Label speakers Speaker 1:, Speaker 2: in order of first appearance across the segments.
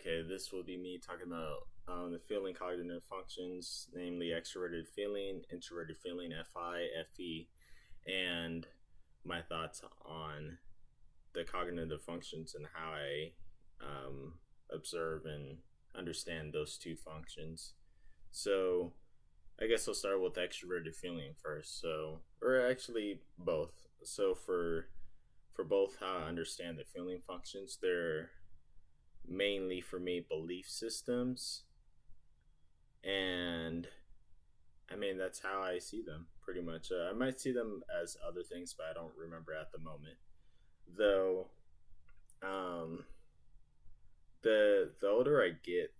Speaker 1: Okay, this will be me talking about the feeling cognitive functions, namely extroverted feeling, introverted feeling, FI, FE, and my thoughts on the cognitive functions and how I um, observe and understand those two functions. So, I guess I'll start with extroverted feeling first. Or actually both. For both how I understand the feeling functions, they're mainly for me belief systems, and I mean that's how I see them pretty much. I might see them as other things, but I don't remember at the moment. Though, um, the older I get,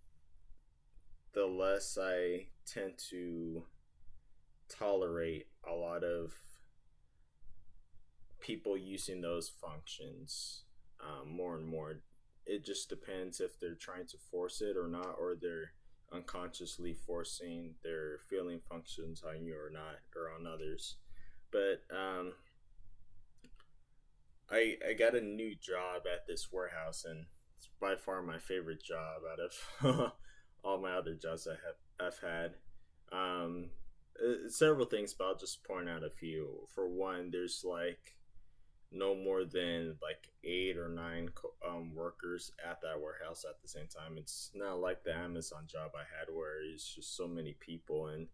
Speaker 1: the less I tend to tolerate a lot of people using those functions more and more. It just depends if they're trying to force it or not, or they're unconsciously forcing their feeling functions on you or not, or on others. But I got a new job at this warehouse, and it's by far my favorite job out of all my other jobs I've had. Um, Several things, but I'll just point out a few. For one, there's like no more than like 8 or 9 workers at that warehouse at the same time. It's not like the Amazon job I had where it's just so many people and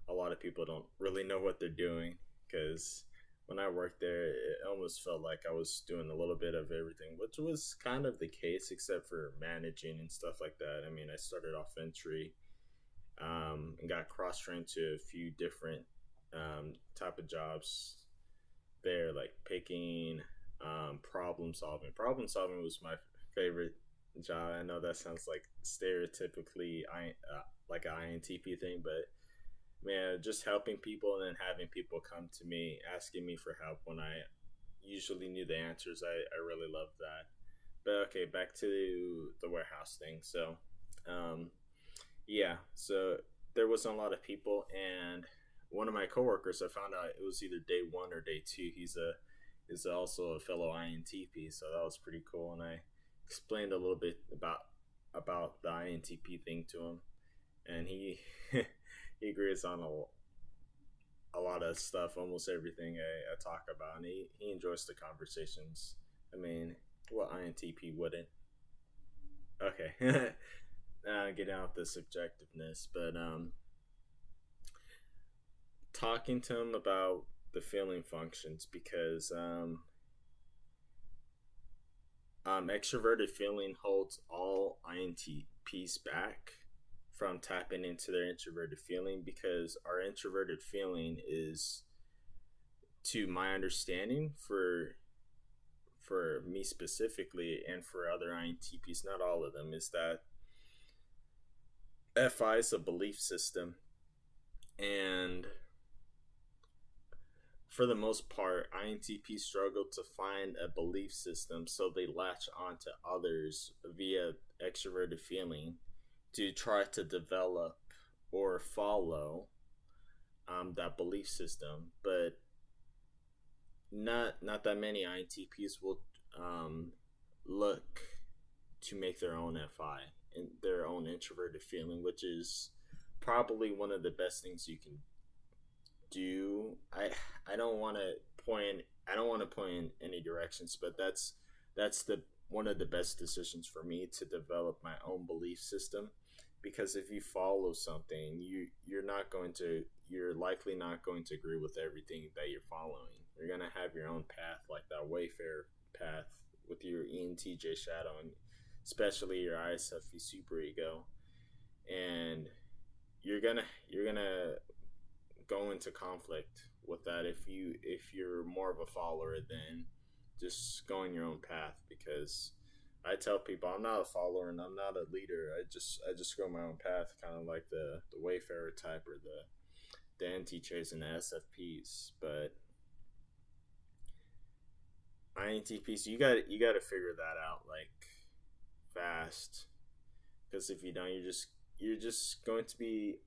Speaker 1: a lot of people don't really know what they're doing. Because when I worked there, it almost felt like I was doing a little bit of everything, which was kind of the case, except for managing and stuff like that. I mean, I started off entry and got cross trained to a few different type of jobs there, like picking, problem solving. Problem solving was my favorite job. I know that sounds like stereotypically like an INTP thing, but man, just helping people and then having people come to me asking me for help when I usually knew the answers. I really love that. But okay, back to the warehouse thing. Um, yeah, so there wasn't a lot of people, and one of my coworkers, I found out it was either day one or day two. Is also a fellow INTP, so that was pretty cool. And I explained a little bit about the INTP thing to him, and he he agrees on a lot of stuff, almost everything I talk about, and he enjoys the conversations. I mean, what INTP wouldn't? Okay, getting out the subjectiveness, but talking to him about the feeling functions because extroverted feeling holds all INTPs back from tapping into their introverted feeling because our introverted feeling is, to my understanding, for me specifically and for other INTPs, not all of them, is that FI is a belief system, and for the most part, INTPs struggle to find a belief system, so they latch on to others via extroverted feeling to try to develop or follow that belief system. But not that many INTPs will look to make their own FI and their own introverted feeling, which is probably one of the best things you can do. I don't want to point I don't want to point in any directions, but that's the one of the best decisions for me to develop my own belief system, because if you follow something, you're likely not going to agree with everything that you're following. You're going to have your own path, like that Wayfair path with your ENTJ shadow, and especially your ISFP super ego, and you're gonna go into conflict with that if you're more of a follower than just going your own path. Because I tell people I'm not a follower and I'm not a leader. I just go my own path, kind of like the Wayfarer type, or the NTJs and the SFPs. But INTPs, you got to figure that out like fast, because if you don't, you're just going to be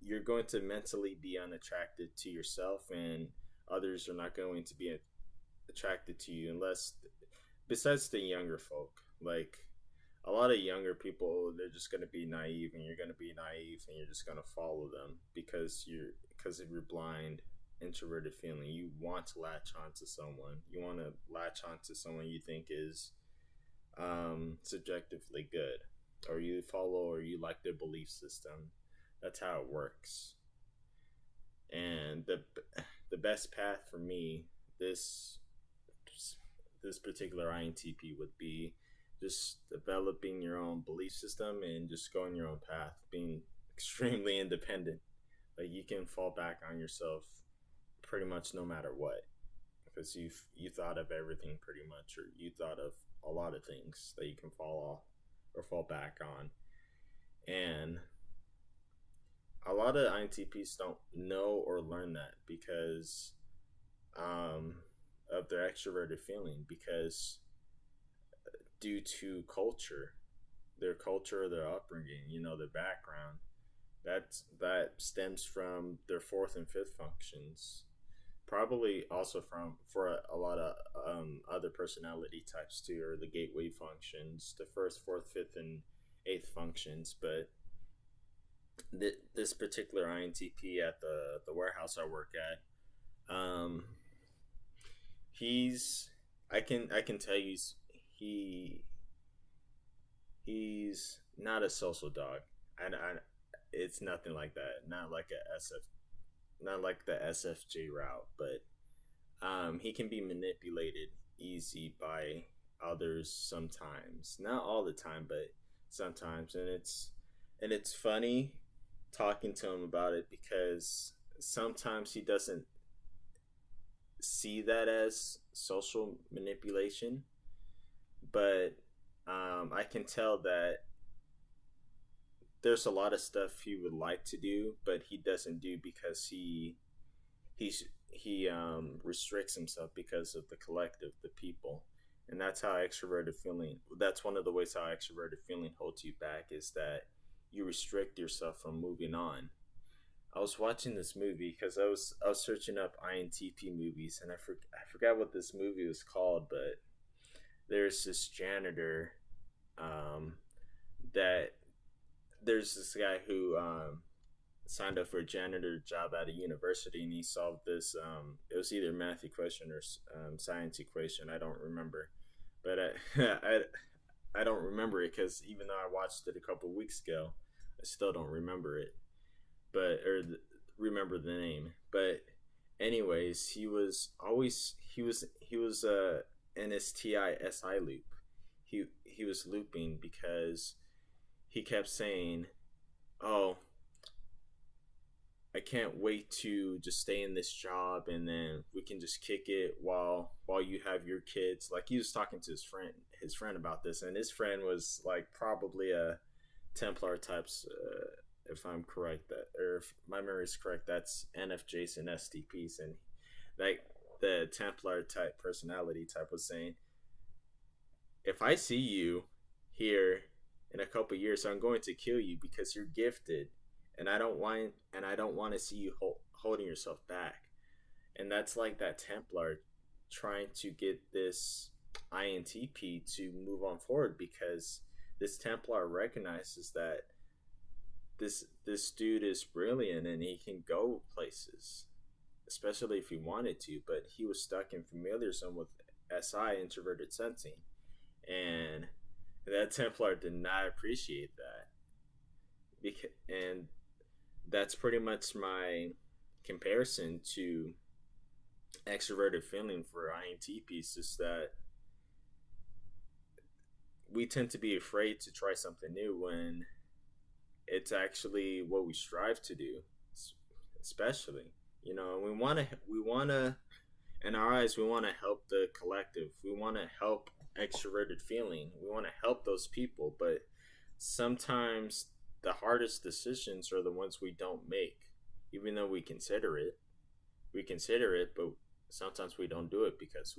Speaker 1: you're going to mentally be unattracted to yourself, and others are not going to be attracted to you unless, besides the younger folk, like a lot of younger people, they're just going to be naive, and you're going to be naive, and you're just going to follow them because of your blind introverted feeling. You want to latch on to someone. You want to latch on to someone you think is subjectively good, or you follow, or you like their belief system. That's how it works. And the best path for me, this this particular INTP, would be just developing your own belief system and just going your own path, being extremely independent. Like you can fall back on yourself pretty much no matter what, because you thought of everything pretty much, or you thought of a lot of things that you can fall off or fall back on. And a lot of INTPs don't know or learn that because um, of their extroverted feeling, because due to culture, their upbringing, their background, that stems from their fourth and fifth functions. Probably also from for a lot of other personality types too, or the gateway functions, the first, fourth, fifth, and eighth functions. But this particular INTP at the warehouse I work at, he's I can tell you he he's not a social dog. I it's nothing like that. Not like a SF, not like the SFJ route, but he can be manipulated easy by others sometimes. Not all the time, but sometimes, and it's funny talking to him about it because sometimes he doesn't see that as social manipulation, but I can tell that there's a lot of stuff he would like to do, but he doesn't do because he restricts himself because of the collective, the people, and that's how extroverted feeling. That's one of the ways how extroverted feeling holds you back, is that you restrict yourself from moving on. I was watching this movie because I was searching up INTP movies, and I forgot what this movie was called, but there's this janitor, um, that there's this guy who signed up for a janitor job at a university, and he solved this. It was either math equation or science equation. I don't remember, but I don't remember it because even though I watched it a couple weeks ago, I still don't remember it. But remember the name. But anyways, he was in his TISI loop. He was looping because he kept saying, "Oh, I can't wait to just stay in this job, and then we can just kick it while you have your kids." Like he was talking to his friend about this, and his friend was like probably a Templar types, if I'm correct, that, or if my memory is correct, that's NFJs and STPs, and like the Templar type personality type was saying, if I see you here in a couple years, I'm going to kill you because you're gifted, and I don't want to see you holding yourself back. And that's like that Templar trying to get this INTP to move on forward, because this Templar recognizes that this dude is brilliant and he can go places, especially if he wanted to. But he was stuck in familiar zone with SI, introverted sensing, and that Templar did not appreciate that. And that's pretty much my comparison to extroverted feeling for INTPs, is that we tend to be afraid to try something new when it's actually what we strive to do, especially, we want to in our eyes, we want to help the collective, we want to help extroverted feeling, we want to help those people. But sometimes the hardest decisions are the ones we don't make, even though we consider it, but sometimes we don't do it because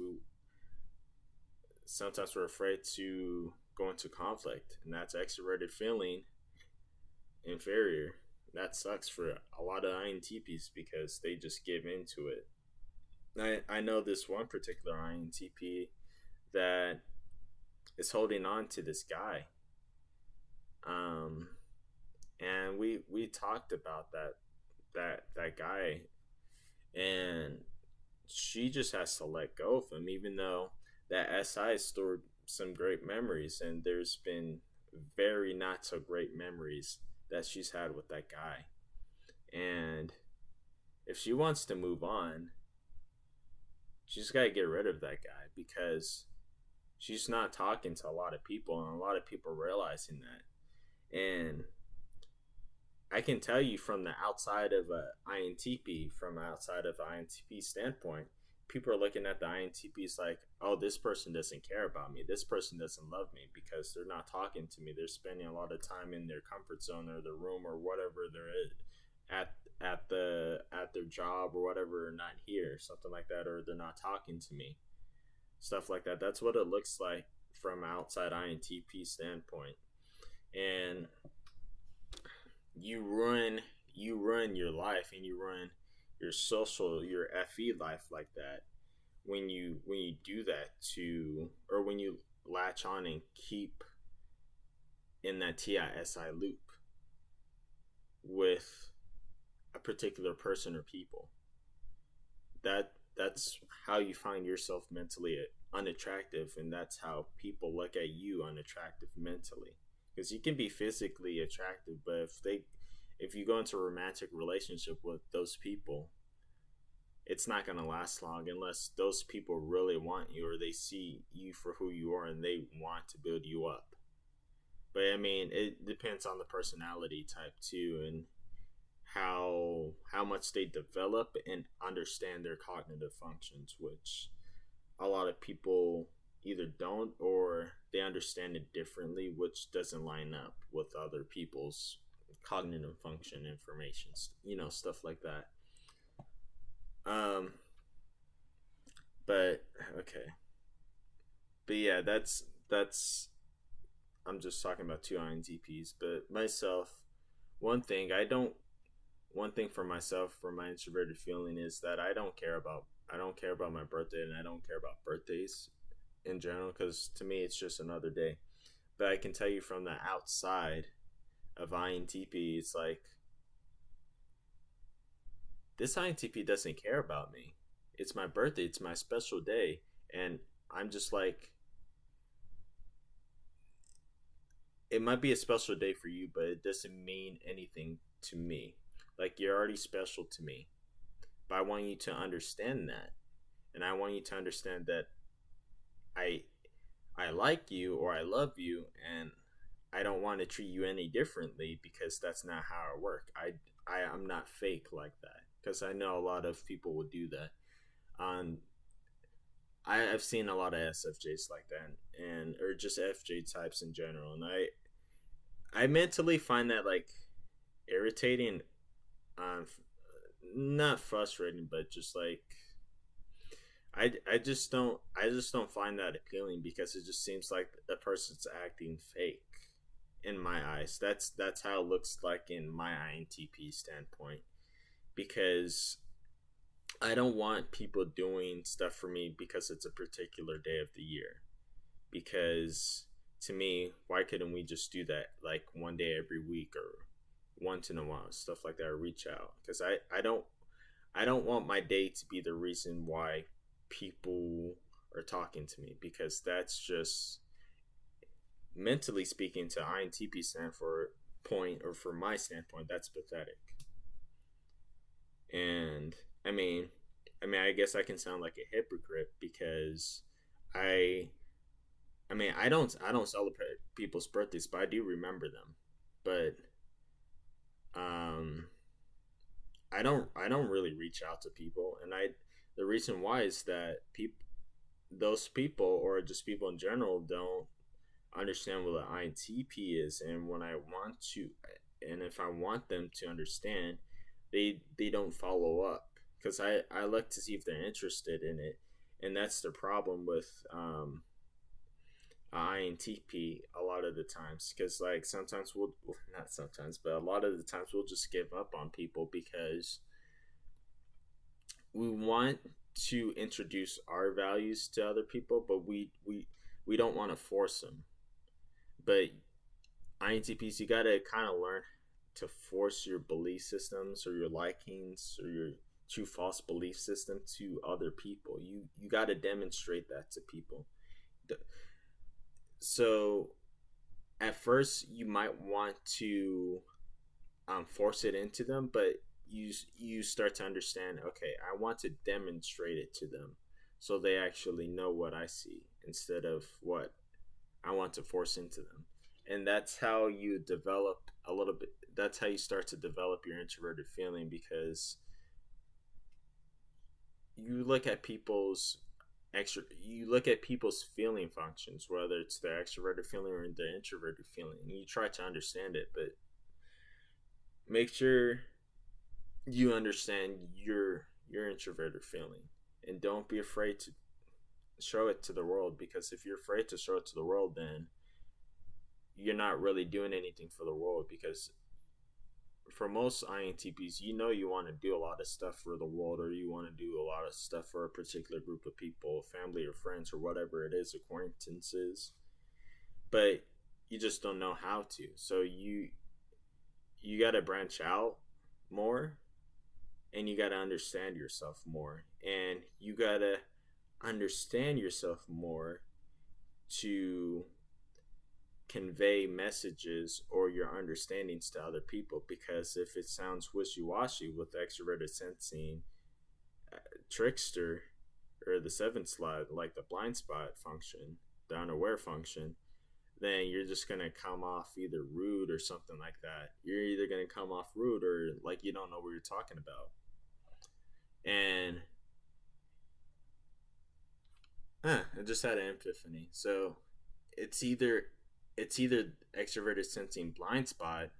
Speaker 1: sometimes we're afraid to go into conflict, and that's extroverted feeling inferior. That sucks for a lot of INTPs because they just give into it. I know this one particular INTP that is holding on to this guy. Um, and we talked about that guy, and she just has to let go of him, even though that SI stored some great memories, and there's been very not so great memories that she's had with that guy. And if she wants to move on, she's got to get rid of that guy because she's not talking to a lot of people, and a lot of people realizing that. And I can tell you from the outside of a INTP, from outside of INTP standpoint, people are looking at the INTPs like, oh, this person doesn't care about me. This person doesn't love me because they're not talking to me. They're spending a lot of time in their comfort zone or their room or whatever they're at at their job or whatever, not here, something like that, or they're not talking to me, stuff like that. That's what it looks like from outside INTP standpoint. And you ruin you ruin your life, and you ruin your social, your FE life like that when you do that to, or when you latch on and keep in that TISI loop with a particular person or people. That's how you find yourself mentally unattractive, and that's how people look at you unattractive mentally, because you can be physically attractive, but if you go into a romantic relationship with those people, it's not going to last long unless those people really want you, or they see you for who you are and they want to build you up. But I mean, it depends on the personality type too, and how much they develop and understand their cognitive functions, which a lot of people either don't, or they understand it differently, which doesn't line up with other people's cognitive function information, stuff like that. Um, but okay, but yeah, that's I'm just talking about two INTPs. But myself, one thing I don't one thing for myself, for my introverted feeling, is that I don't care about my birthday, and I don't care about birthdays in general, because to me it's just another day. But I can tell you from the outside of INTP, it's like this INTP doesn't care about me. It's my birthday, it's my special day, and I'm just like, it might be a special day for you, but it doesn't mean anything to me. Like, you're already special to me, but I want you to understand that, and I want you to understand that I I like you, or I love you, and I don't want to treat you any differently, because that's not how I work. I'm not fake like that, because I know a lot of people would do that. Um, I've seen a lot of SFJs like that, and or just FJ types in general, and I mentally find that like irritating, um, not frustrating, but just like I just don't find that appealing, because it just seems like a person's acting fake in my eyes. That's how it looks like in my INTP standpoint, because I don't want people doing stuff for me because it's a particular day of the year. Because to me, why couldn't we just do that like one day every week, or once in a while, stuff like that, or reach out? Because I don't want my day to be the reason why people are talking to me, because that's just, mentally speaking, to INTP stand for point, or for my standpoint, that's pathetic. And I mean, I guess I can sound like a hypocrite, because I I don't celebrate people's birthdays, but I do remember them. But um I don't really reach out to people, and I the reason why is that people those people, or just people in general, don't understand what an INTP is. And when I want to, and if I want them to understand, they don't follow up, because I look to see if they're interested in it. And that's the problem with INTP a lot of the times, because like sometimes well, not sometimes, but a lot of the times we'll just give up on people, because we want to introduce our values to other people, but we don't want to force them. But INTPs, you gotta kind of learn to force your belief systems or your likings or your true false belief system to other people. You gotta demonstrate that to people. So at first, you might want to force it into them, but you start to understand. Okay, I want to demonstrate it to them, so they actually know what I see instead of what I want to force into them. And that's how you develop a little bit. That's how you start to develop your introverted feeling, because you look at people's you look at people's feeling functions, whether it's their extroverted feeling or their introverted feeling, and you try to understand it, but make sure you understand your introverted feeling, and don't be afraid to show it to the world, because if you're afraid to show it to the world, then you're not really doing anything for the world. Because for most INTPs, you want to do a lot of stuff for the world, or you want to do a lot of stuff for a particular group of people, family or friends or whatever it is, acquaintances, but you just don't know how to. So you got to branch out more, and you got to understand yourself more, and you got to understand yourself more to convey messages or your understandings to other people. Because if it sounds wishy-washy with extroverted sensing, trickster, or the seventh slot, like the blind spot function, the unaware function, then you're just gonna come off either rude or something like that. You're either gonna come off rude or like you don't know what you're talking about. And I just had an epiphany. So it's either extroverted sensing blind spot,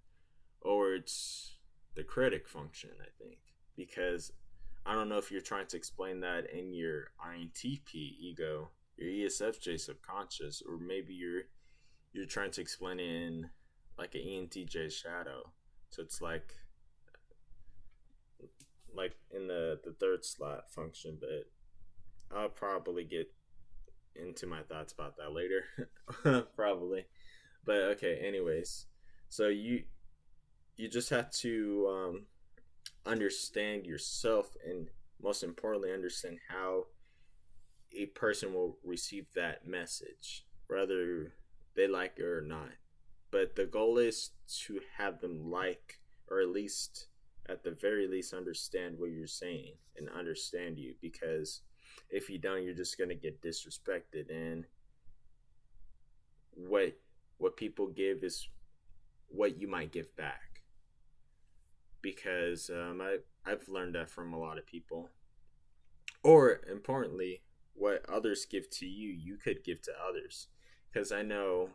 Speaker 1: or it's the critic function, I think. Because I don't know if you're trying to explain that in your INTP ego, your ESFJ subconscious, or maybe you're trying to explain it in like an ENTJ shadow. So it's like in the third slot function, but I'll probably get into my thoughts about that later. Probably. But okay, anyways. So you just have to understand yourself, and most importantly understand how a person will receive that message, whether they like it or not. But the goal is to have them like, or at least at the very least understand what you're saying and understand you. Because if you don't, you're just going to get disrespected, and what people give is what you might give back. Because I've learned that from a lot of people. Or importantly, what others give to you, you could give to others. Because um,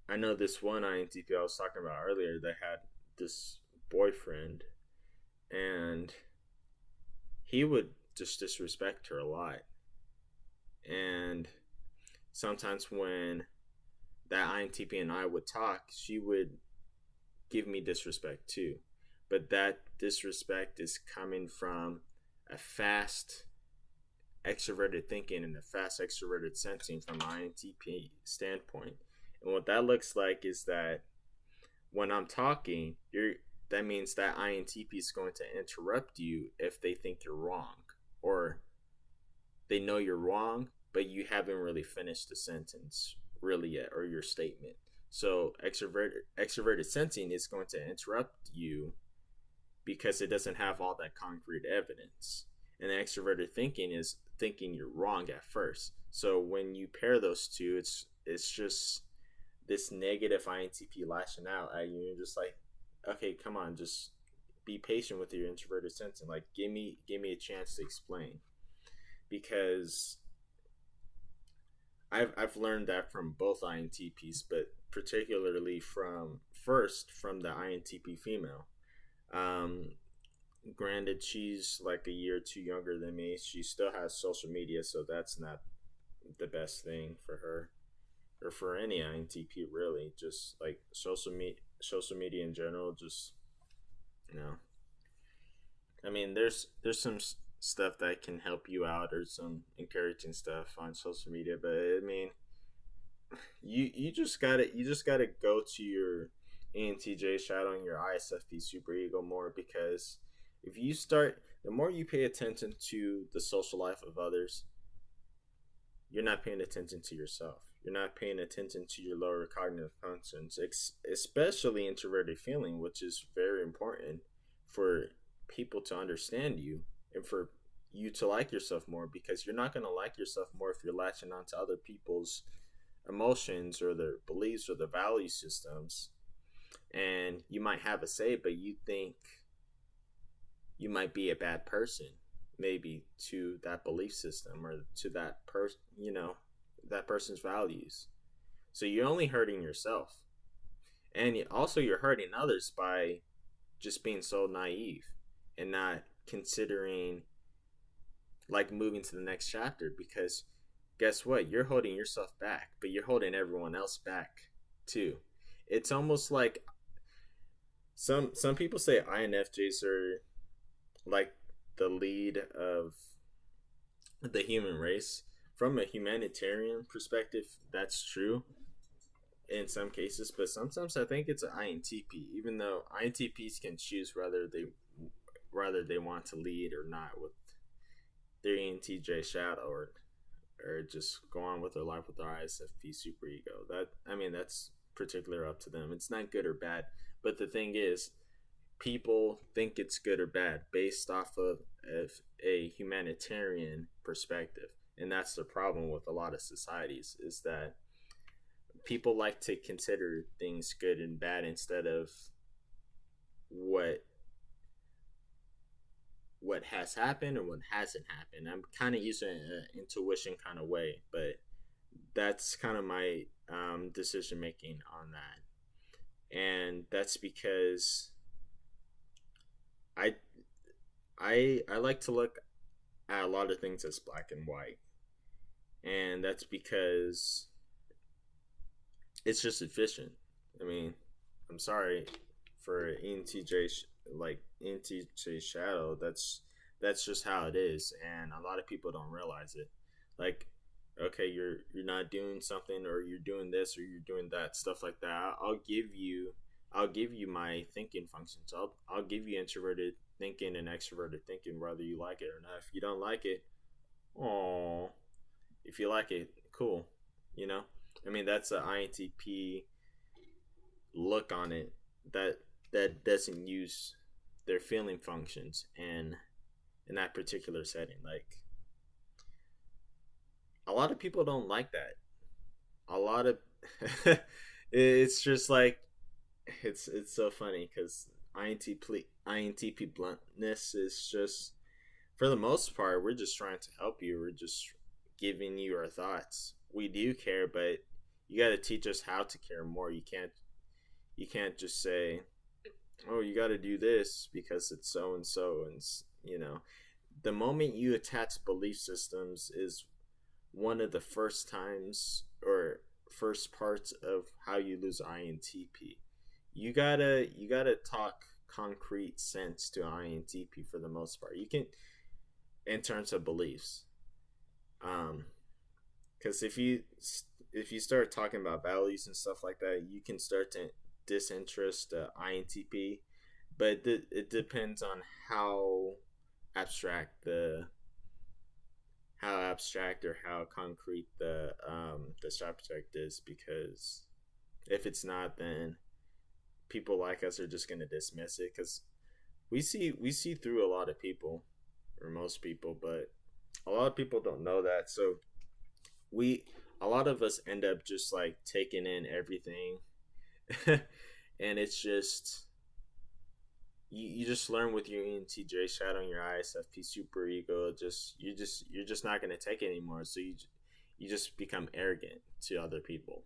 Speaker 1: I know this one INTP I was talking about earlier that had this boyfriend, and he would just disrespect her a lot. And sometimes when that INTP and I would talk, she would give me disrespect too. But that disrespect is coming from a fast extroverted thinking and a fast extroverted sensing from INTP standpoint. And what that looks like is that when I'm talking, that means that INTP is going to interrupt you if they think you're wrong, or they know you're wrong, but you haven't really finished the sentence really yet, or your statement. So extroverted sensing is going to interrupt you because it doesn't have all that concrete evidence. And the extroverted thinking is thinking you're wrong at first. So when you pair those two, it's just this negative INTP lashing out at you. You're just like, okay, come on, just be patient with your introverted sensing. Like, give me a chance to explain. Because I've learned that from both INTPs, but particularly from the INTP female. Um, Granted, she's like a year or two younger than me. She still has social media, so that's not the best thing for her, or for any INTP really. Just like social media in general. Just, you know, I mean, there's some stuff that can help you out, or some encouraging stuff on social media, but I mean, you just gotta go to your ENTJ shadow and your ISFP superego more, because if you start the more you pay attention to the social life of others, you're not paying attention to yourself. You're not paying attention to your lower cognitive functions, especially introverted feeling, which is very important for people to understand you and for you to like yourself more, because you're not going to like yourself more if you're latching onto other people's emotions or their beliefs or their value systems. And you might have a say, but you think you might be a bad person, maybe to that belief system or to that person, that person's values. So you're only hurting yourself, and also you're hurting others by just being so naive and not considering like moving to the next chapter, because guess what, you're holding yourself back, but you're holding everyone else back too. It's almost like some people say INFJs are like the lead of the human race. From a humanitarian perspective, that's true in some cases, but sometimes I think it's an INTP. Even though INTPs can choose whether they want to lead or not with their ENTJ shadow, or just go on with their life with their ISFP superego. That's particular up to them. It's not good or bad, but the thing is, people think it's good or bad based off of a humanitarian perspective, and that's the problem with a lot of societies, is that people like to consider things good and bad instead of what what has happened or what hasn't happened. I'm kind of using an intuition kind of way, but that's kind of my decision making on that, and that's because I I like to look at a lot of things as black and white, and that's because it's just efficient. I mean, I'm sorry for ENTJ, like ENTJ shadow. That's just how it is, and a lot of people don't realize it. Like, okay, you're not doing something, or you're doing this, or you're doing that, stuff like that. I'll give you my thinking functions. I'll give you introverted thinking and extroverted thinking, whether you like it or not. If you don't like it, oh, if you like it, cool. You know, that's an INTP look on it, that doesn't use their feeling functions in that particular setting. Like, a lot of people don't like that. A lot of it's just like, it's so funny because INTP bluntness is just, for the most part, we're just trying to help you. We're just giving you our thoughts. We do care, but you got to teach us how to care more. You can't just say, oh, you got to do this because it's so and so. And the moment you attach belief systems is one of the first times, or first parts of how you lose INTP. You gotta talk concrete sense to INTP for the most part. You can, in terms of beliefs, because if you start talking about values and stuff like that, you can start to disinterest INTP. But it depends on abstract the how abstract or how concrete the subject is, because if it's not, then people like us are just going to dismiss it, because we see through a lot of people, or most people, but a lot of people don't know that. So we a lot of us end up just like taking in everything and it's just, you just learn with your ENTJ shadow and your ISFP super ego, you're just not going to take it anymore. So you just become arrogant to other people,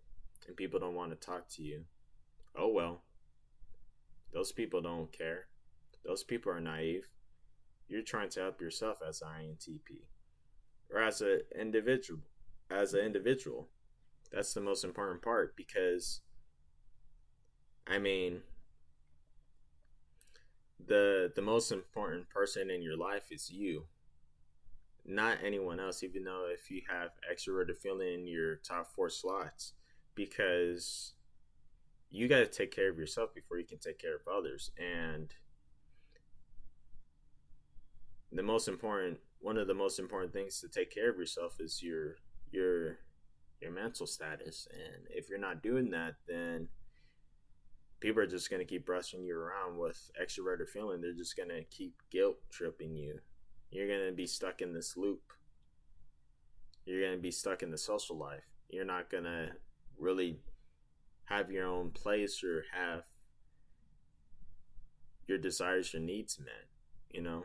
Speaker 1: and people don't want to talk to you. Oh well, those people don't care. Those people are naive. You're trying to help yourself as an INTP, or as an individual. That's the most important part, because I mean, the most important person in your life is you, not anyone else. Even though if you have extroverted feeling in your top four slots, because you got to take care of yourself before you can take care of others. And the most important one of the most important things to take care of yourself is your your mental status. And if you're not doing that, then people are just going to keep brushing you around with extroverted feeling. They're just going to keep guilt tripping you. You're going to be stuck in this loop. You're going to be stuck in the social life. You're not going to really have your own place or have your desires, your needs met, you know,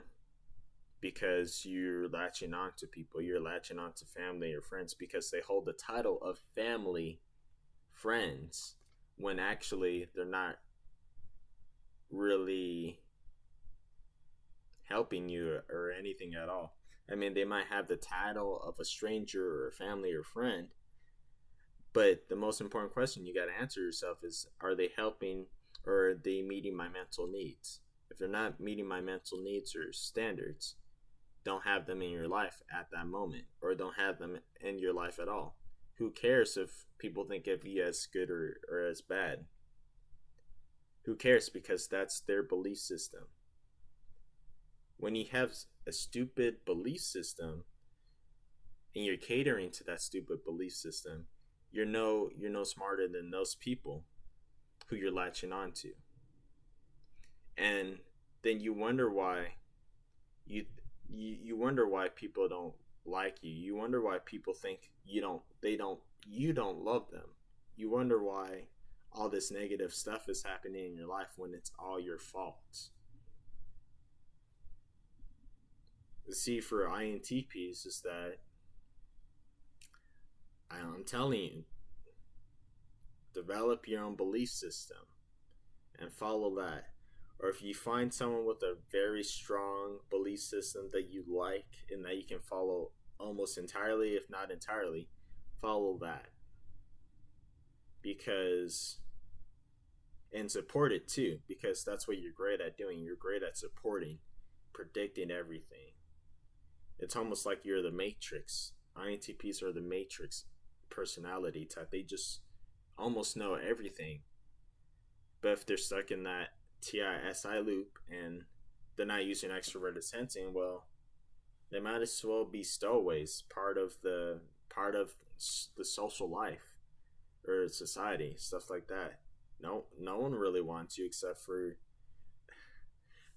Speaker 1: because you're latching on to people. You're latching on to family or friends because they hold the title of family friends when actually they're not really helping you or anything at all. I mean, they might have the title of a stranger or family or friend, but the most important question you got to answer yourself is, are they helping or are they meeting my mental needs? If they're not meeting my mental needs or standards, don't have them in your life at that moment, or don't have them in your life at all. Who cares if people think of you as good or as bad? Who cares? Because that's their belief system. When you have a stupid belief system and you're catering to that stupid belief system, you're no smarter than those people who you're latching on to. And then you wonder why you you wonder why people don't like you. You wonder why people think you don't love them. You wonder why all this negative stuff is happening in your life when it's all your fault. See, for INTPs is that I'm telling you, develop your own belief system and follow that. Or if you find someone with a very strong belief system that you like and that you can follow almost entirely, if not entirely, follow that. Because, and support it too, because that's what you're great at doing. You're great at supporting, predicting everything. It's almost like you're the Matrix. INTPs are the Matrix personality type. They just almost know everything. But if they're stuck in that TISI loop and they're not using extroverted sensing, well, they might as well be stowaways, part of the social life or society, stuff like that. No one really wants you except for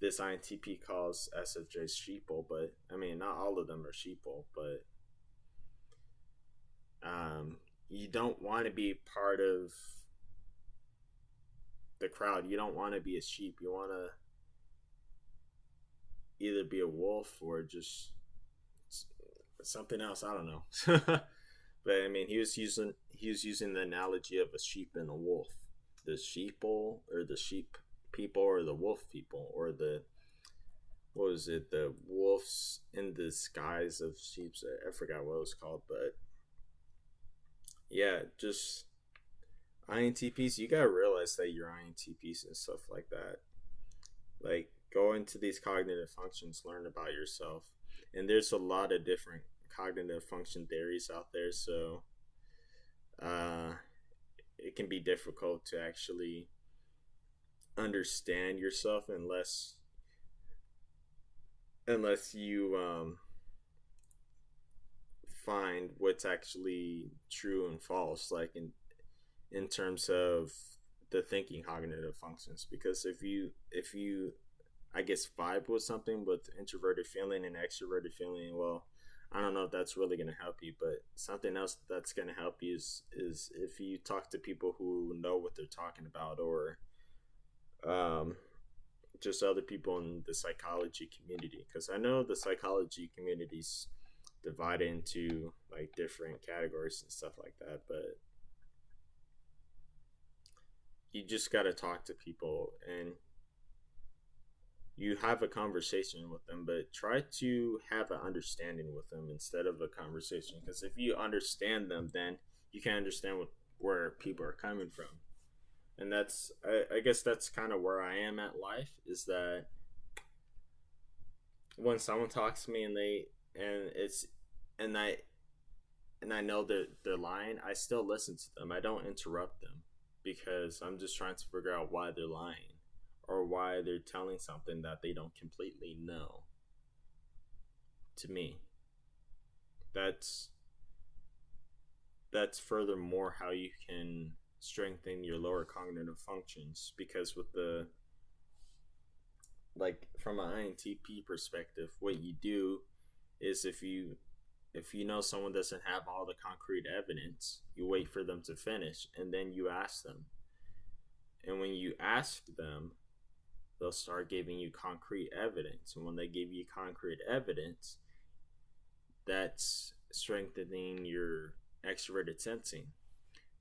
Speaker 1: this INTP calls SFJs sheeple, but I mean, not all of them are sheeple, but you don't want to be part of the crowd. You don't want to be a sheep. You want to either be a wolf or just something else. I don't know. But I mean, he was using the analogy of a sheep and a wolf. The sheeple or the sheep people or the wolf people or the what was it, the wolves in the skies of sheep. I forgot what it was called, but yeah, just INTPs, you gotta realize that you're INTPs and stuff like that. Like, go into these cognitive functions, learn about yourself. And there's a lot of different cognitive function theories out there, so uh, it can be difficult to actually understand yourself unless you find what's actually true and false, like in terms of the thinking cognitive functions. Because if you I guess vibe with something with introverted feeling and extroverted feeling, well, I don't know if that's really going to help you, but something else that's going to help you is if you talk to people who know what they're talking about, or um, just other people in the psychology community. Because I know the psychology community's divided into like different categories and stuff like that, but you just got to talk to people and you have a conversation with them, but try to have an understanding with them instead of a conversation. Because if you understand them, then you can understand where people are coming from. And I guess that's kind of where I am at life, is that when someone talks to me and they, and it's, and and I know that they're lying, I still listen to them. I don't interrupt them because I'm just trying to figure out why they're lying or why they're telling something that they don't completely know to me. That's that's furthermore how you can strengthen your lower cognitive functions because with the like from an INTP perspective, what you do is if you know someone doesn't have all the concrete evidence, you wait for them to finish and then you ask them. And when you ask them, they'll start giving you concrete evidence. And when they give you concrete evidence, that's strengthening your extroverted sensing.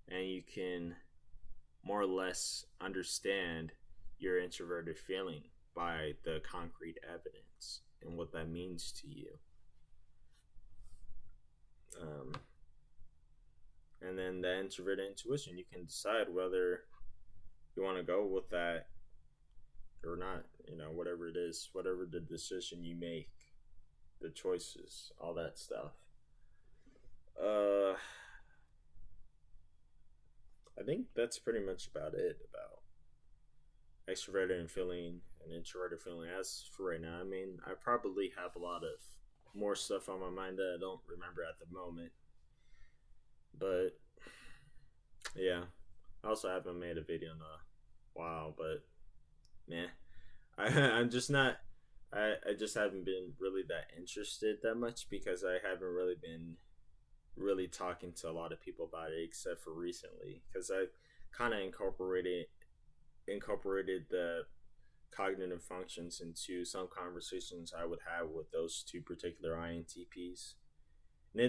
Speaker 1: And you can more or less understand your introverted feeling by the concrete evidence and what that means to you. Um, and then the introverted intuition, you can decide whether you want to go with that or not. You know, whatever it is, whatever the decision you make, the choices, all that stuff. Uh, I think that's pretty much about it about extroverted and feeling and introverted feeling. As for right now, I mean, I probably have a lot of more stuff on my mind that I don't remember at the moment. But yeah, I also haven't made a video in a while, but man, I'm just not. I just haven't been really that interested that much because I haven't really been really talking to a lot of people about it except for recently because I kind of incorporated the cognitive functions into some conversations I would have with those two particular INTPs, and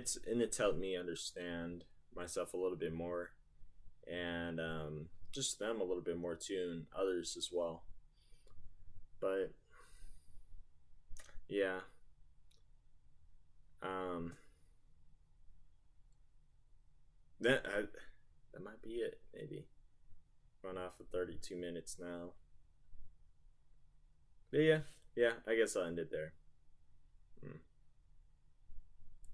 Speaker 1: it's helped me understand myself a little bit more and just them a little bit more too, and others as well. But yeah, um, that might be it. Maybe going off of 32 minutes now. But yeah, yeah, I guess I'll end it there. Mm.